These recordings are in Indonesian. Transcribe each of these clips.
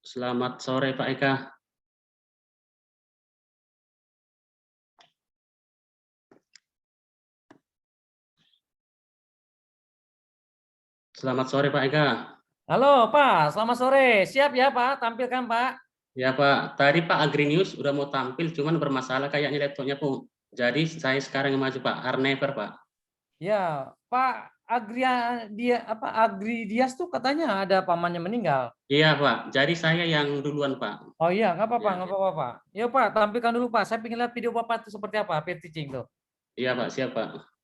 Selamat sore Pak Eka. Selamat sore Pak Eka. Halo Pak, selamat sore. Siap ya Pak, tampilkan Pak. Ya Pak, tadi Pak Agrinews udah mau tampil, cuman bermasalah kayaknya laptopnya Pung. Jadi saya sekarang yang maju Pak, Harnever Pak. Ya, Pak Agri Dias tuh katanya ada pamannya meninggal. Iya Pak, jadi saya yang duluan Pak. Oh iya, nggak apa-apa, Ya. nggak apa-apa Pak. Yuk Pak, tampilkan dulu Pak. Saya pengen lihat video Bapak itu seperti apa, teaching tuh. Iya Pak, siap Pak.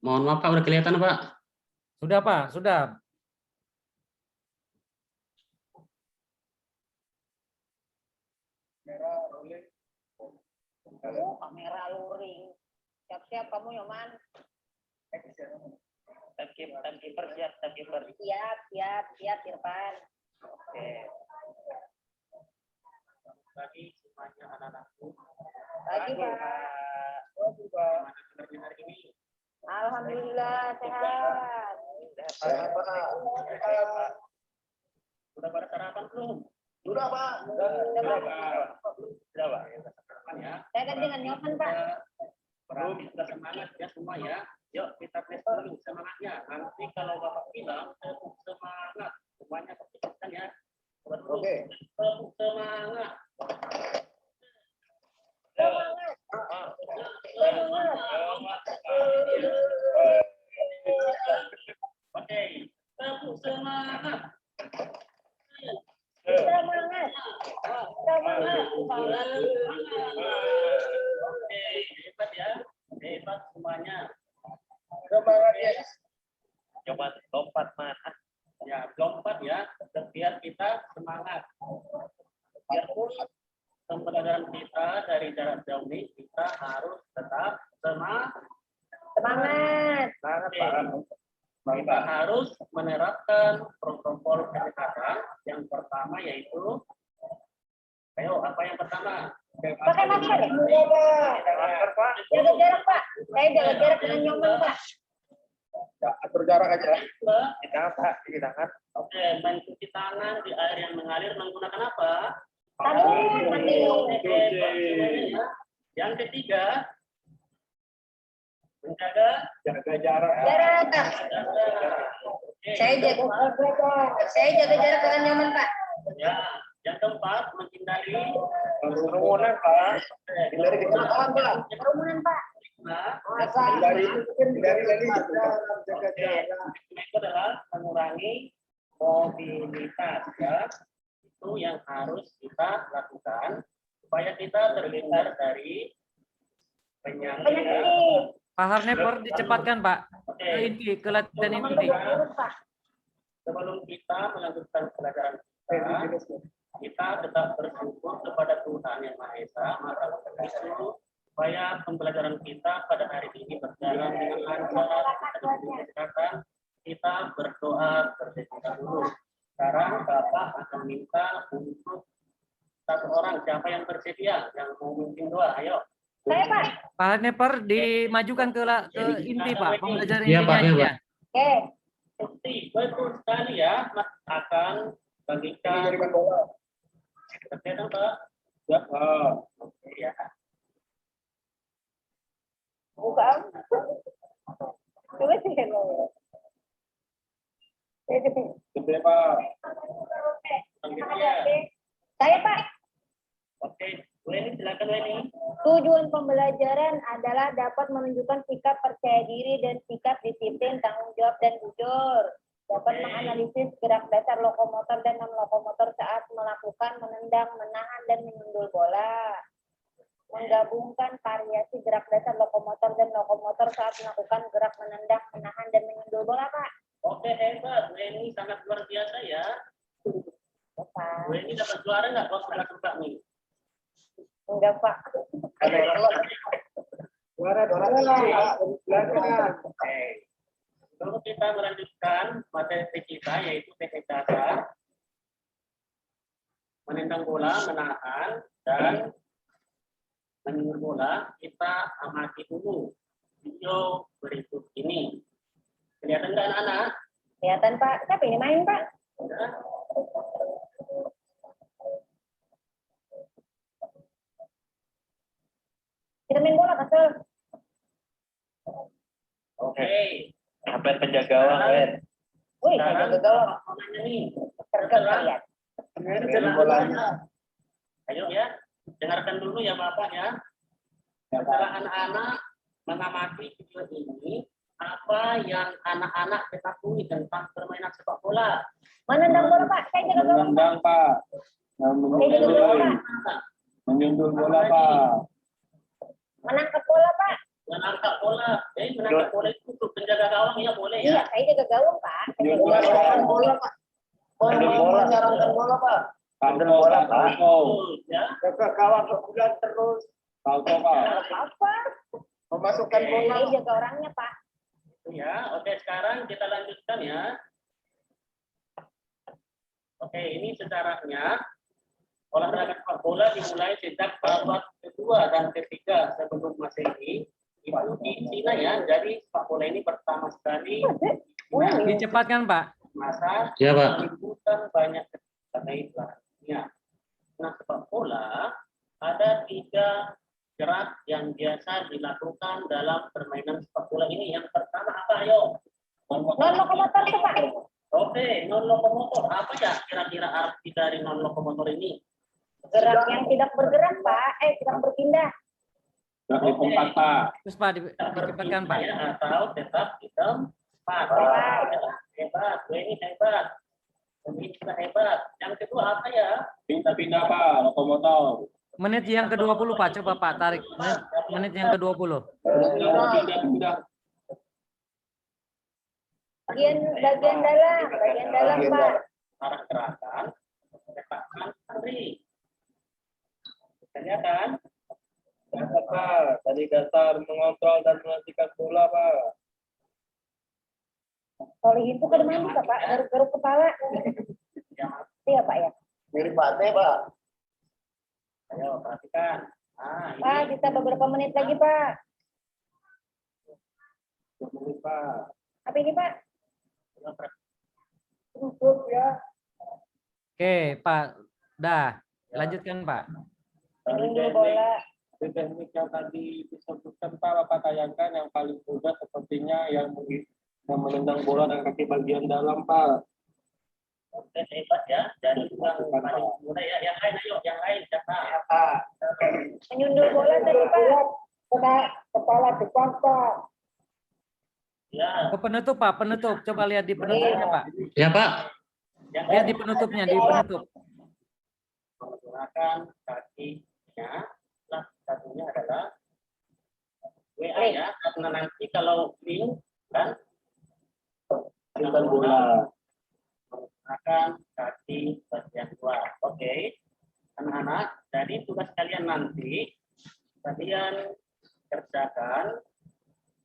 Mohon maaf Pak, udah kelihatan Pak? Sudah Pak, sudah. Kamera luring. Siap-siap kamu Yoman. Timekeeper siap, timekeeper. Siap Irfan. Oke. Pagi semuanya anak-anakku. Pagi Pak. Hari ini. Alhamdulillah sehat. Sudah pada sarapan belum? Sudah Pak. Sudah Pak. Ya. Saya ganti dengan Yoman Pak. Berarti sudah semangat ya semua ya. Yuk kita tes dulu semangatnya. Nanti kalau Bapak bilang semangat, semuanya perhatikan ya. Oke. Semangat. Oke, tepuk semangat. Oke, hebat ya. Hebat semuanya. Semangat ya. Coba lompat mana? Ya, lompat ya. Biar kita semangat. Biarpun pembelajaran kita dari jarak jauh ini, kita harus tetap semangat. Kita harus menerapkan protokol kesehatan. Yang pertama yaitu, ayo apa yang pertama? Pakai masker. Jaga jarak Pak. Saya jaga jarak dengan Yoman Pak. Atur jarak aja. Kita kan. Oke, main cuci tangan di air yang mengalir menggunakan apa? Mandi. Oke, ya. Yang ketiga, menjaga Jarak. Jarak. Oke. Saya jaga jarak dengan Yoman Pak. Ya, yang keempat menghindari Kerumunan Pak. Hindari kecelakaan Pak. Kerumunan Pak. nah, Hindari lagi. Jaga jarak. itu adalah mengurangi mobilitas ya. Itu yang harus kita lakukan supaya kita terhindar dari penyakit. Penyakit. Pak Harnever dicepatkan Pak. Oke. Ke inti, ke latihan inti. Sebelum kita melanjutkan pelajaran kita tetap bersyukur kepada Tuhan Yang Maha Esa, Maha Kuasa, supaya pembelajaran kita pada hari ini berjalan dengan lancar, kita diberi kesehatan. Kita berdoa bersama dulu. Sekarang Bapak akan minta untuk satu orang, siapa yang bersedia, yang mau memimpin doa, ayo. Saya Pak. Pak Harnever dimajukan ke inti Pak, pembelajaran Iya, intinya Pak, iya, aja. Pak. Oke. Bukti, betul sekali ya, Mas akan bagikan. Jaringan bola. Kesehatan Pak. Ya, oke ya. Buka. Coba sih. Gede Pak. Saya Pak. Oke, Weni silakan Weni. Tujuan pembelajaran adalah dapat menunjukkan sikap percaya diri dan sikap disiplin, tanggung jawab dan jujur. Dapat menganalisis gerak dasar lokomotor dan non-lokomotor saat melakukan menendang, menahan, dan menyundul bola. Menggabungkan variasi gerak dasar lokomotor dan lokomotor saat melakukan gerak menendang, menahan, dan menyundul bola, Pak. Oke, hebat. Weni sangat luar biasa ya. Pak. Weni dapat juara nggak kalau sudah suka nih? Enggak, Pak. Suara Pak. Belakang. Oke. Lalu kita melanjutkan materi kita yaitu teknik dasar menendang bola, menahan, dan menyusun bola. Kita amati dulu video berikut ini. Kelihatan nggak anak-anak? Kelihatan Pak. Siapa ini main Pak? Ya. Kita main bola kesel. Oke. Sampai penjaga gawang, Wen. Wih, Sekarang saya gawang. namanya nih. Terkejut lihat. Ayo ya, dengarkan dulu ya Bapak ya. Setelah anak-anak mengamati video ini, apa yang anak-anak ketahui tentang permainan sepak bola? Menendang bola Pak. Saya jaga gawang. Menendang, Pak. Saya jaga gawang Pak. Menyundul bola, Pak. Menangkap bola Pak. Menangkap bola. Menangkap bola itu untuk penjaga gawang ya boleh Iya, ya. saya jaga gawang Pak. Saya jaga Menyundul gawang. bola, Pak. Menyarankan bola Pak. Pandang bola, Pak. Betul, ya. Jaga gawang kebulan terus. Salto, Pak. Apa? Memasukkan Oke. bola. Saya jaga orangnya Pak. Ya, oke sekarang kita lanjutkan ya. Oke, ini sejarahnya. Olahraga sepak bola dimulai sejak abad kedua dan ketiga sebelum Masehi. Itu di Cina ya. Jadi sepak bola ini pertama sekali Dicepatkan Pak. masa Iya, Pak. menimbulkan banyak kegiatan. Nah, sepak bola ada 3 gerak yang biasa dilakukan dalam permainan sepak bola ini. Yang pertama apa, ayo? Non lokomotor tuh Pak. Oke, non lokomotor. Apa ya kira-kira arti dari non lokomotor ini? Gerak yang tidak bergerak Pak. Tidak berpindah. Dari tempat, Pak. Terus Pak dicepatkan Pak. Ya, atau tetap di tempat. Hebat, gue ini hebat. Ini juga hebat. Yang kedua apa ya? Pindah-pindah, Pak. Lokomotor. Menit yang ke-20 Pak, coba Pak tarik. Menit yang ke-20. Pindah-pindah. Bagian dalam Pak. Arah gerakan, letakkan Andri. Kelihatan? Pak. Tadi dasar mengontrol dan menghentikan bola, Pak. Kalau itu kan mana bisa Pak? Garuk-garuk kepala. Iya Pak ya. Mirip Bate, Pak. Ayo perhatikan. Nah, Pak, ini kita beberapa menit lagi Pak. Mirip, Pak. Apa ini Pak? Tutup ya. Oke Pak, dah. Lanjutkan Pak. Main dulu bola. Teknik yang tadi disebutkan, Pak, Bapak tayangkan yang paling mudah sepertinya yang menendang bola dengan kaki bagian dalam, Pak. oke, hebat ya. Jadi yang paling mudah ya. Yang lain ayo, yang lain siapa? Menyundul bola tadi Pak. Kepala depan, Pak. Ya. Oh, penutup Pak, penutup. Coba lihat di penutupnya Pak. Ya Pak, Yang Lihat di penutupnya, di penutup. menggunakan kakinya. Nah, satunya adalah WA ya. Karena nanti kalau link kan Bukan bola. menggunakan kaki bagian luar. Oke, anak-anak. Jadi tugas kalian nanti kalian kerjakan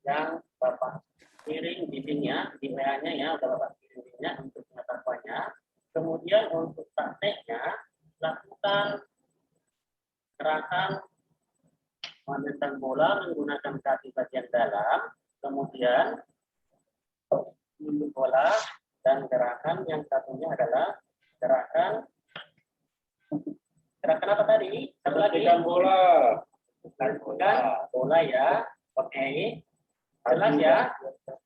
yang Bapak kirim di linknya, di WA-nya ya, udah Bapak kirim linknya untuk pengetahuannya. Kemudian untuk prakteknya lakukan gerakan menendang bola menggunakan kaki bagian dalam, kemudian menyundul bola, dan gerakan yang satunya adalah gerakan apa tadi? Satu lagi. Menghentikan bola. Menghentikan bola ya. Oke. Jelas ya.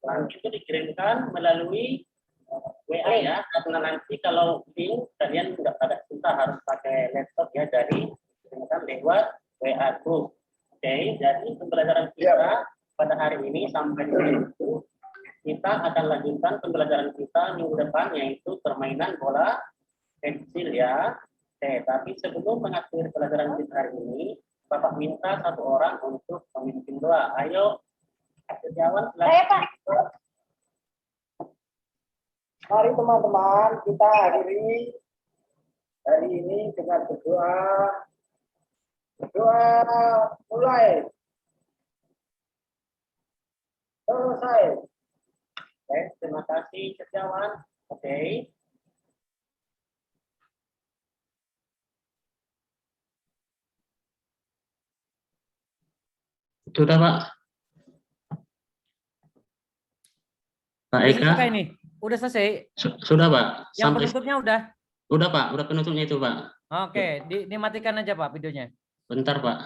Nanti itu dikirimkan melalui WA ya. Karena nanti kalau link kalian nggak pada susah harus pakai laptop ya. Jadi dikirimkan lewat WA group. Oke. Jadi pembelajaran kita pada hari ini sampai di situ. Kita akan lanjutkan pembelajaran kita minggu depan yaitu permainan bola kecil ya. Oke, tapi sebelum mengakhiri pelajaran kita hari ini, Bapak minta satu orang untuk memimpin doa. Ayo, Setiawan, Saya Pak. Mari teman-teman kita akhiri hari ini dengan berdoa. Berdoa mulai. Oke, terima kasih sejawat. Oke. Sudah Pak. Pak Udah Eka, selesai nih. Udah selesai. Sudah Pak. Yang Sampai penutupnya udah. udah Pak, udah penutupnya itu Pak. Oke, dimatikan aja Pak videonya. Bentar Pak.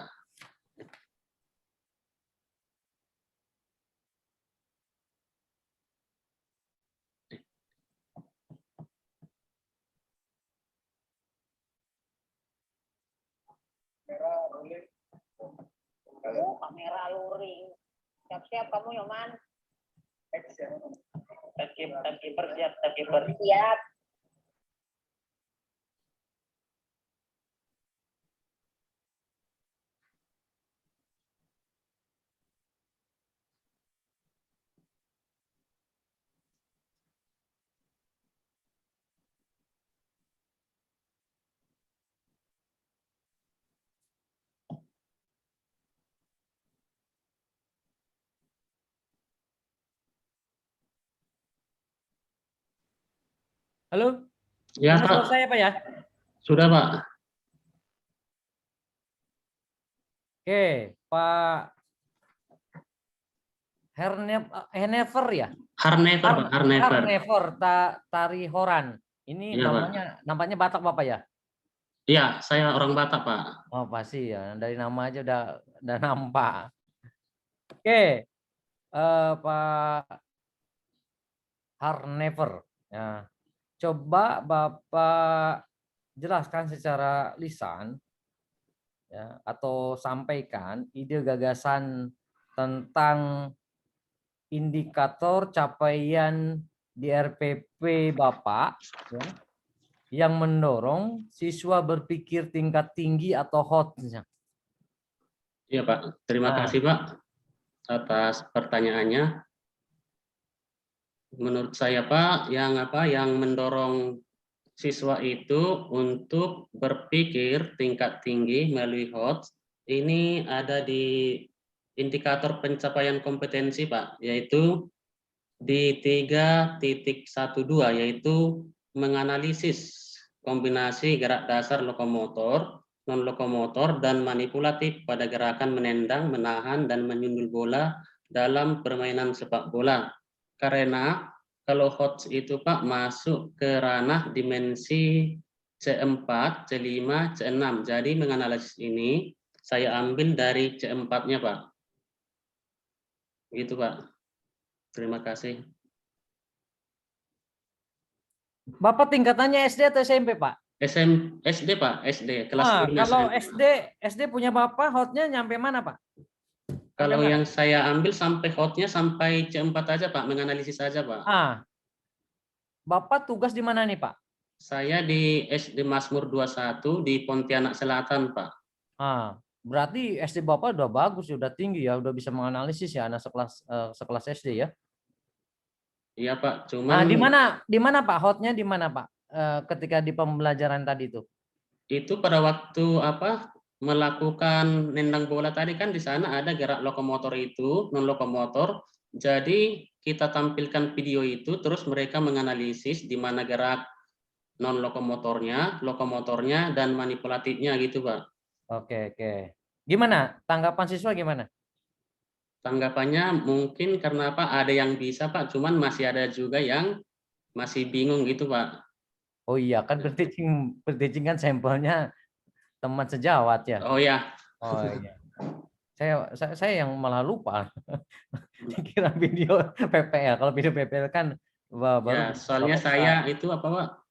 Kamera luring. Siap-siap kamu Yoman. Timekeeper siap, timekeeper. Siap. Halo? Ya Udah Pak, selesai Pak ya? sudah Pak. Oke, Pak Hernever ya? Harnever Pak, Harnever. Harnever Tarihoran. Ini Iya, Pak. namanya Batak Bapak ya? Iya, saya orang Batak Pak. Oh pasti ya, dari nama aja udah nampak. Oke, Pak Harnever. Ya. Coba Bapak jelaskan secara lisan ya, atau sampaikan ide gagasan tentang indikator capaian di RPP Bapak ya, yang mendorong siswa berpikir tingkat tinggi atau HOT-nya. Iya Pak, terima kasih Pak atas pertanyaannya. Menurut saya Pak, yang mendorong siswa itu untuk berpikir tingkat tinggi melalui HOT ini ada di indikator pencapaian kompetensi Pak, yaitu di 3.12, yaitu menganalisis kombinasi gerak dasar lokomotor, non lokomotor dan manipulatif pada gerakan menendang, menahan dan menyundul bola dalam permainan sepak bola. Karena kalau HOT itu Pak masuk ke ranah dimensi C4, C5, C6. Jadi menganalisis ini saya ambil dari C4-nya Pak. Gitu Pak. Terima kasih. Bapak tingkatannya SD atau SMP, Pak? SD Pak, SD kelas 5 Kalau SMP. SD punya Bapak hotnya nyampe mana, Pak? Kalau Sampai yang saya ambil sampai hotnya sampai C4 aja Pak, menganalisis aja Pak. Bapak tugas di mana nih Pak? Saya di SD Mazmur 21 di Pontianak Selatan Pak. Berarti SD Bapak udah bagus, udah tinggi ya, udah bisa menganalisis ya anak sekelas SD ya. Iya Pak, cuman di mana Pak hotnya di mana Pak? Ketika di pembelajaran tadi itu. Itu pada waktu melakukan nendang bola tadi kan di sana ada gerak lokomotor itu, non lokomotor. Jadi kita tampilkan video itu terus mereka menganalisis di mana gerak non lokomotornya dan manipulatifnya gitu, Pak. Oke. Gimana? Tanggapan siswa gimana? Tanggapannya mungkin karena ada yang bisa Pak, cuman masih ada juga yang masih bingung gitu Pak. Oh iya, kan berteaching kan sampelnya teman sejawat ya. Oh ya. Oh iya. Saya yang malah lupa. Kira video PPL. Kalau video PPL kan baru. Ya, soalnya saya itu Pak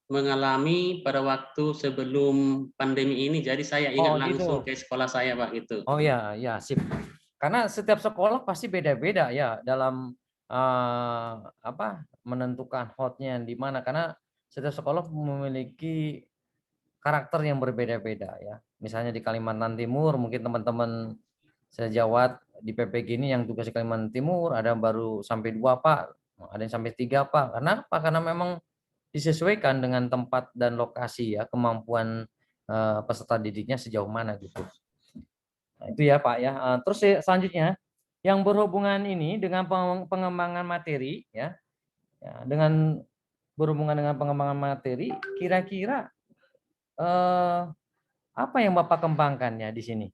mengalami pada waktu sebelum pandemi ini, jadi saya ingat langsung gitu. ke sekolah saya Pak itu. Oh ya, sip. Karena setiap sekolah pasti beda-beda ya dalam menentukan hotnya di mana, karena setiap sekolah memiliki karakter yang berbeda-beda ya. Misalnya di Kalimantan Timur mungkin teman-teman sejawat di PPG ini yang tugas di Kalimantan Timur ada baru sampai 2 Pak, ada yang sampai 3 Pak. Kenapa? Karena memang disesuaikan dengan tempat dan lokasi ya, kemampuan peserta didiknya sejauh mana gitu. Nah, itu ya Pak ya. Terus selanjutnya yang berhubungan ini dengan pengembangan materi ya, dengan berhubungan dengan pengembangan materi, kira-kira apa yang Bapak kembangkannya di sini?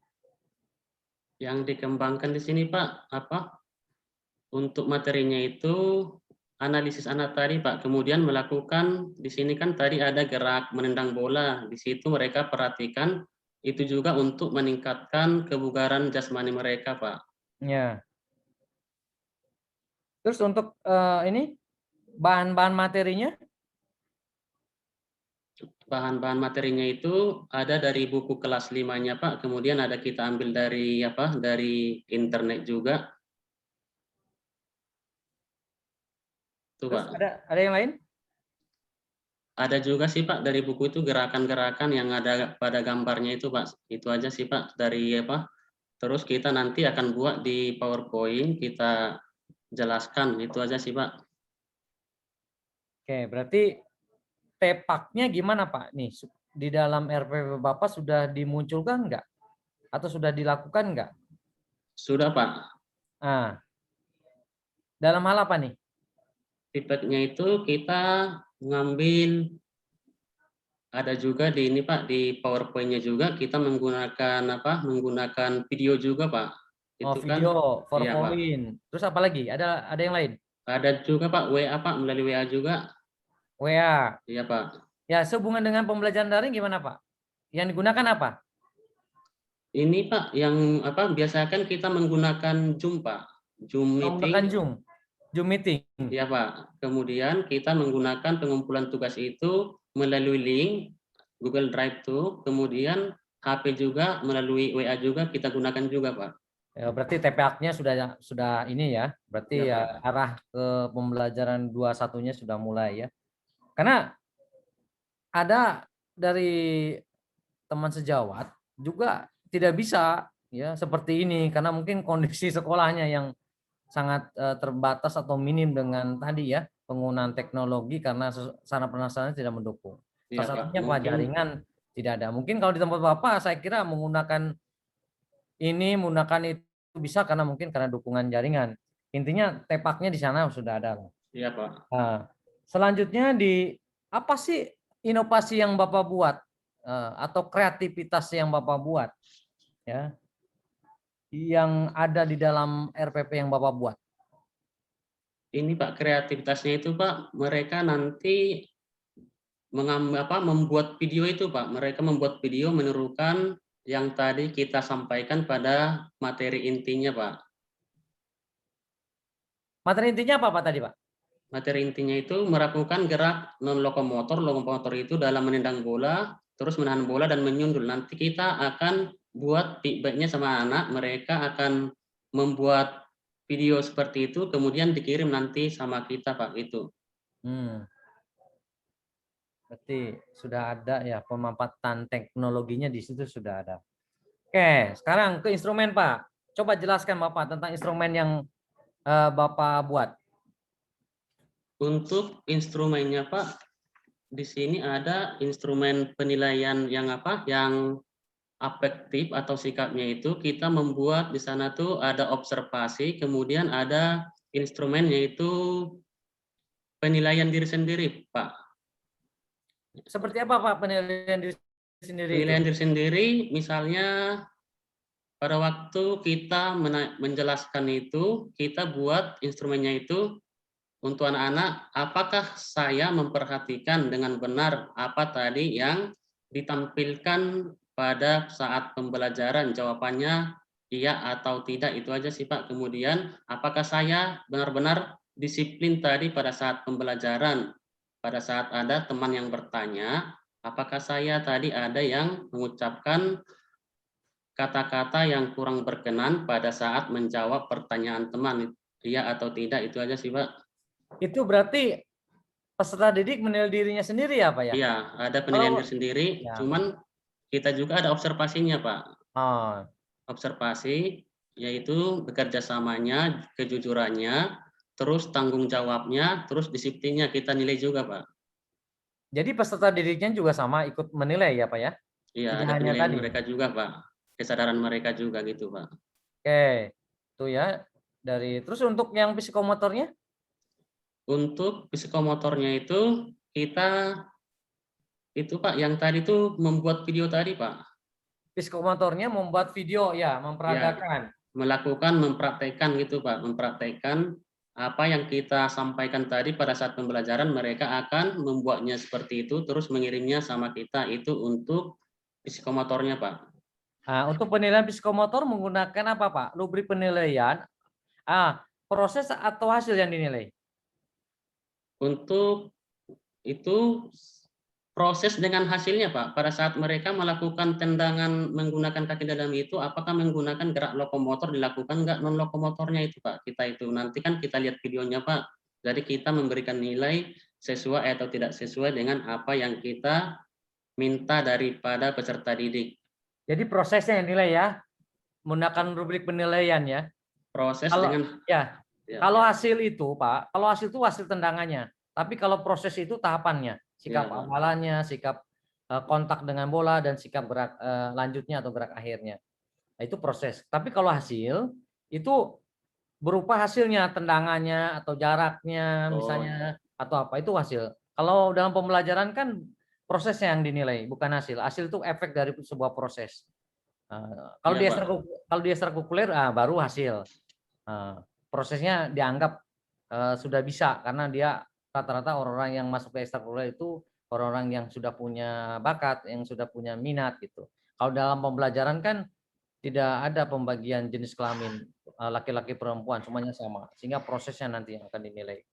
Yang dikembangkan di sini Pak, untuk materinya itu analisis anak tadi Pak, kemudian melakukan di sini kan tadi ada gerak menendang bola, di situ mereka perhatikan itu juga untuk meningkatkan kebugaran jasmani mereka Pak. Ya. Terus untuk ini bahan-bahan materinya? Bahan-bahan materinya itu ada dari buku kelas 5-nya Pak, kemudian ada kita ambil dari dari internet juga. Tuh Terus Pak. ada yang lain? Ada juga sih Pak dari buku itu gerakan-gerakan yang ada pada gambarnya itu Pak. Itu aja sih Pak dari Terus kita nanti akan buat di PowerPoint, kita jelaskan itu aja sih Pak. Oke, berarti tepaknya gimana Pak? Nih di dalam RPP Bapak sudah dimunculkan enggak? Atau sudah dilakukan enggak? Sudah Pak. Nah, dalam hal apa nih? Feedbacknya itu kita ngambil ada juga di ini Pak di PowerPoint-nya juga kita menggunakan menggunakan video juga Pak. Oh, Itu kan video, iya Pak. PowerPoint. Terus apa lagi? Ada yang lain? Ada juga Pak WA Pak melalui WA juga. WA. Iya Pak. Ya, sehubungan dengan pembelajaran daring gimana Pak? Yang digunakan apa? Ini Pak yang biasakan kita menggunakan Zoom Pak. Zoom Menggunakan meeting. Zoom. Zoom meeting. Iya Pak. Kemudian kita menggunakan pengumpulan tugas itu melalui link Google Drive tuh, kemudian HP juga melalui WA juga kita gunakan juga Pak. Ya, berarti TPA-nya sudah ini ya. Berarti Iya, ya Pak. arah ke pembelajaran 21-nya sudah mulai ya. Karena ada dari teman sejawat juga tidak bisa ya seperti ini karena mungkin kondisi sekolahnya yang sangat terbatas atau minim dengan tadi ya penggunaan teknologi karena sarana prasarana tidak mendukung. Iya Salah Pak. satunya Pak Mungkin jaringan tidak ada. Mungkin kalau di tempat Bapak saya kira menggunakan itu bisa karena mungkin karena dukungan jaringan. Intinya tepaknya di sana sudah ada. iya Pak. Nah, selanjutnya apa sih inovasi yang Bapak buat atau kreativitas yang Bapak buat ya yang ada di dalam RPP yang Bapak buat? Ini Pak kreativitasnya itu Pak, mereka nanti membuat video itu Pak. Mereka membuat video menirukan yang tadi kita sampaikan pada materi intinya Pak. Materi intinya apa Pak tadi Pak? Materi intinya itu melakukan gerak non-lokomotor. Lokomotor itu dalam menendang bola, terus menahan bola dan menyundul. Nanti kita akan buat feedbacknya sama anak, mereka akan membuat video seperti itu, kemudian dikirim nanti sama kita Pak itu. Berarti sudah ada ya pemanfaatan teknologinya di situ sudah ada. Oke, sekarang ke instrumen Pak. Coba jelaskan Bapak tentang instrumen yang Bapak buat. Untuk instrumennya Pak, di sini ada instrumen penilaian yang yang afektif atau sikapnya itu kita membuat di sana tuh ada observasi, kemudian ada instrumen yaitu penilaian diri sendiri Pak. Seperti apa Pak penilaian diri sendiri Penilaian itu? diri sendiri misalnya pada waktu kita menjelaskan itu, kita buat instrumennya itu untuk anak-anak, apakah saya memperhatikan dengan benar apa tadi yang ditampilkan pada saat pembelajaran? Jawabannya iya atau tidak, itu aja sih Pak. Kemudian, apakah saya benar-benar disiplin tadi pada saat pembelajaran? Pada saat ada teman yang bertanya, apakah saya tadi ada yang mengucapkan kata-kata yang kurang berkenan pada saat menjawab pertanyaan teman? Iya atau tidak, itu aja sih Pak. Itu berarti peserta didik menilai dirinya sendiri ya Pak ya? Iya, ada penilaian diri sendiri, ya. cuman kita juga ada observasinya Pak. Oh. Observasi yaitu bekerja samanya, kejujurannya, terus tanggung jawabnya, terus disiplinnya kita nilai juga Pak. Jadi peserta didiknya juga sama ikut menilai ya Pak ya? Iya, Tidak ada hanya penilaian tadi. mereka juga Pak. Kesadaran mereka juga gitu Pak. Oke, itu ya. terus untuk yang psikomotornya? Untuk psikomotornya itu kita itu Pak yang tadi itu membuat video tadi Pak. Psikomotornya membuat video ya, Ya, memperagakan. mempraktekkan gitu Pak, mempraktekkan apa yang kita sampaikan tadi pada saat pembelajaran, mereka akan membuatnya seperti itu terus mengirimnya sama kita, itu untuk psikomotornya Pak. Nah, untuk penilaian psikomotor menggunakan apa Pak? Rubrik penilaian, proses atau hasil yang dinilai? Untuk itu proses dengan hasilnya Pak, pada saat mereka melakukan tendangan menggunakan kaki dalam itu, apakah menggunakan gerak lokomotor dilakukan nggak non lokomotornya itu Pak, kita itu nanti kan kita lihat videonya Pak, jadi kita memberikan nilai sesuai atau tidak sesuai dengan apa yang kita minta daripada peserta didik. Jadi prosesnya yang nilai ya, menggunakan rubrik penilaian ya. Proses Kalau dengan ya, kalau hasil itu Pak, kalau hasil itu hasil tendangannya, tapi kalau proses itu tahapannya, sikap Ya, Pak. awalannya, sikap kontak dengan bola dan sikap gerak lanjutnya atau gerak akhirnya. Nah, itu proses. Tapi kalau hasil itu berupa hasilnya, tendangannya atau jaraknya misalnya atau apa, itu hasil. Kalau dalam pembelajaran kan prosesnya yang dinilai, bukan hasil. Hasil itu efek dari sebuah proses. Kalau Iya, dia Pak. ekstrakurikuler baru hasil. Prosesnya dianggap sudah bisa karena dia rata-rata orang-orang yang masuk ke ekstrakurikuler itu orang-orang yang sudah punya bakat, yang sudah punya minat gitu. Kalau dalam pembelajaran kan tidak ada pembagian jenis kelamin laki-laki perempuan, semuanya sama, sehingga prosesnya nanti yang akan dinilai.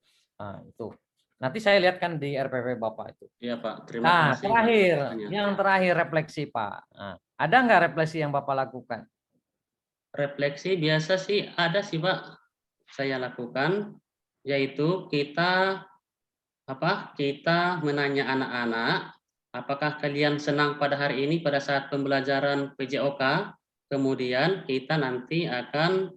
Itu nanti saya lihat kan di RPP Bapak itu. Iya Pak, terima kasih. Terakhir, yang terakhir refleksi Pak. Ada nggak refleksi yang Bapak lakukan? Refleksi biasa sih ada sih Pak, saya lakukan, yaitu kita menanya anak-anak, apakah kalian senang pada hari ini pada saat pembelajaran PJOK, kemudian kita nanti akan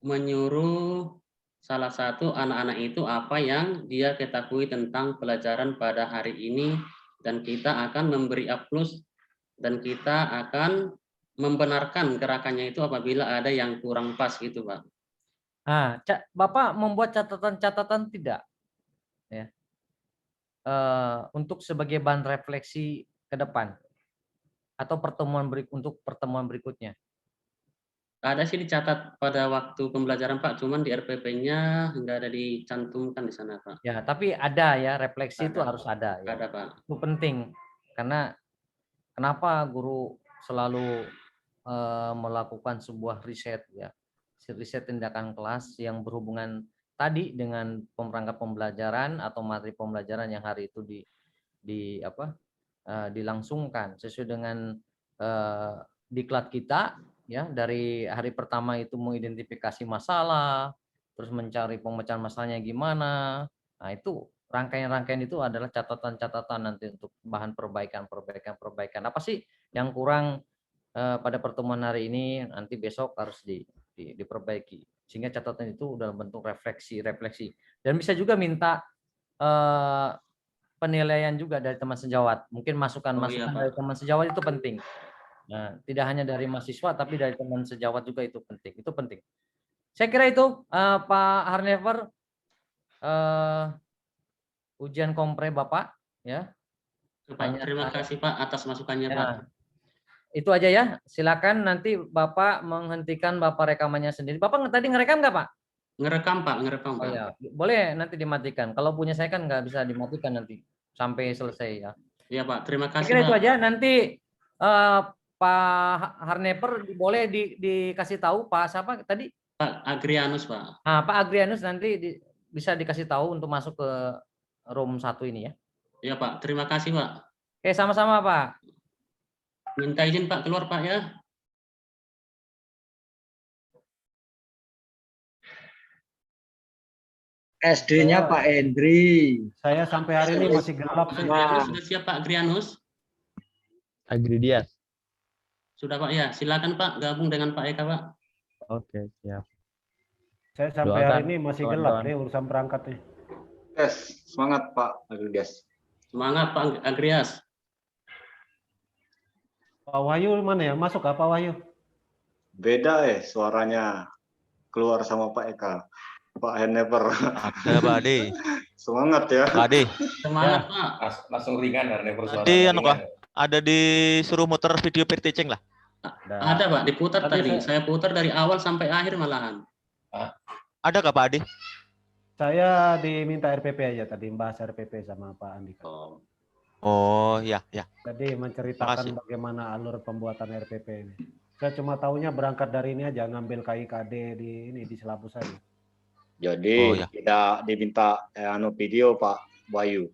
menyuruh salah satu anak-anak itu apa yang dia ketahui tentang pelajaran pada hari ini, dan kita akan memberi A+ dan kita akan membenarkan gerakannya itu apabila ada yang kurang pas gitu Pak. Bapak membuat catatan-catatan tidak? Ya. Untuk sebagai bahan refleksi ke depan atau untuk pertemuan berikutnya? Ada sih dicatat pada waktu pembelajaran Pak, cuman di RPP-nya nggak ada dicantumkan di sana Pak. Ya, tapi ada ya, refleksi itu harus ada ya. Ada Pak. Itu penting karena kenapa guru selalu melakukan sebuah riset ya, riset tindakan kelas yang berhubungan tadi dengan perangkat pembelajaran atau materi pembelajaran yang hari itu dilangsungkan sesuai dengan diklat kita ya. Dari hari pertama itu mengidentifikasi masalah, terus mencari pemecahan masalahnya gimana. Nah, itu rangkaian-rangkaian itu adalah catatan-catatan nanti untuk bahan perbaikan. Apa sih yang kurang pada pertemuan hari ini, nanti besok harus diperbaiki. Sehingga catatan itu dalam bentuk refleksi. Dan bisa juga minta penilaian juga dari teman sejawat. Mungkin masukan-masukan dari teman sejawat itu penting. Nah, tidak hanya dari mahasiswa tapi dari teman sejawat juga itu penting. Itu penting. Saya kira itu Pak Harnever, ujian kompre Bapak ya. Terima kasih Pak atas masukannya Pak. Itu aja ya. Silakan nanti Bapak menghentikan Bapak rekamannya sendiri. Bapak tadi ngerekam nggak Pak? Ngerekam Pak. Oh ya, boleh nanti dimatikan. Kalau punya saya kan nggak bisa dimatikan nanti sampai selesai ya. Iya Pak, terima kasih Kira Pak. itu aja. Nanti Pak Harnever boleh dikasih tahu Pak siapa tadi? Pak Agrianus Pak. Pak Agrianus nanti bisa dikasih tahu untuk masuk ke room 1 ini ya. Iya Pak, terima kasih Pak. Oke, sama-sama Pak. Minta izin Pak keluar Pak ya. SD-nya Pak Hendri. Saya sampai hari ini masih gelap sih. Sudah siap Pak Agrianus? Agridias. Sudah Pak ya, silakan Pak gabung dengan Pak Eka Pak. Oke, siap. Saya sampai hari ini masih gelap nih urusan perangkat nih. Yes, semangat Pak Agridias. Semangat Pak Agrias. Pak Wahyu mana ya? Masuk apa Wahyu? Beda suaranya. keluar sama Pak Eka. Pak Henneper. Ada Pak Ade. Semangat ya. Pak Ade. Semangat Pak. Langsung ringan Henneper. Ade anu kah? Ada disuruh muter video Perticeng lah. Ada Pak, diputar Tadi tadi. Saya putar dari awal sampai akhir malahan. Ada kah Pak Ade? Saya diminta RPP aja tadi, bahas RPP sama Pak Andika. Oh ya ya. Jadi menceritakan Makasih. bagaimana alur pembuatan RPP ini. Saya cuma tahunya berangkat dari ini aja, ngambil KIKD di Selabus saja. Jadi Oh, ya. tidak diminta video Pak Bayu.